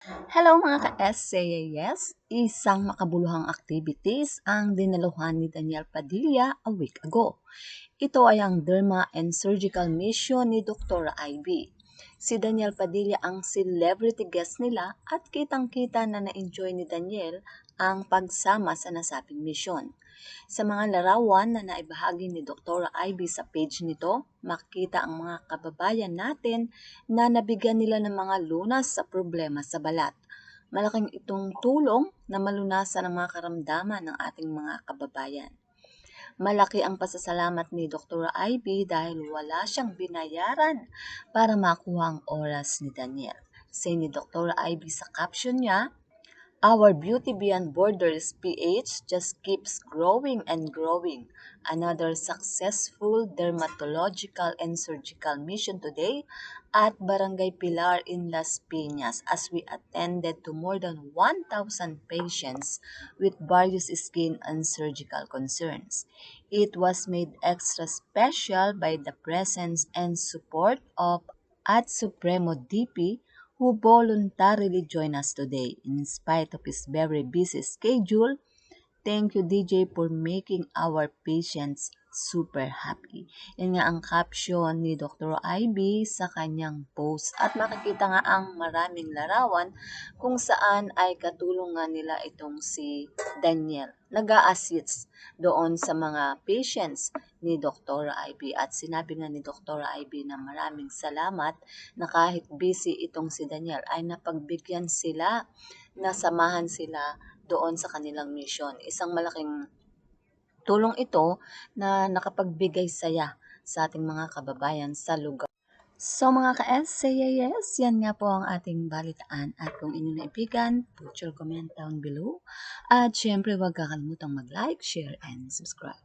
Hello mga ka-SCAS! Isang makabuluhang activities ang dinaluhan ni Daniel Padilla a week ago. Ito ay ang Derma and Surgical Mission ni Dr. Ivy. Si Daniel Padilla ang celebrity guest nila at kitang-kita na na-enjoy ni Daniel ang pagsama sa nasabing mission. Sa mga larawan na naibahagi ni Dr. Ivy sa page nito, makita ang mga kababayan natin na nabigyan nila ng mga lunas sa problema sa balat. Malaking itong tulong na malunasan ang mga karamdaman ng ating mga kababayan. Malaki ang pasasalamat ni Dr. Ivy dahil wala siyang binayaran para makuha ang oras ni Daniel. Say ni Dr. Ivy sa caption niya, "Our Beauty Beyond Borders PH just keeps growing and growing. Another successful dermatological and surgical mission today at Barangay Pilar in Las Piñas as we attended to more than 1,000 patients with various skin and surgical concerns. It was made extra special by the presence and support of at Supremo DP who voluntarily joined us today. In spite of his very busy schedule, thank you DJ for making our patients super happy." Yan nga ang caption ni Dr. Ivy sa kanyang post. At makikita nga ang maraming larawan kung saan ay katulungan nila itong si Daniel. Nag-a-assist doon sa mga patients ni Dr. Ivy. At sinabi nga ni Dr. Ivy na maraming salamat na kahit busy itong si Daniel ay napagbigyan sila, nasamahan sila doon sa kanilang mission. Isang malaking tulong ito na nakapagbigay saya sa ating mga kababayan sa lugar. So mga ka-SCAS, yan nga po ang ating balitaan. At kung inyo naibigan, put your comment down below. At syempre huwag kakalimutang mag-like, share, and subscribe.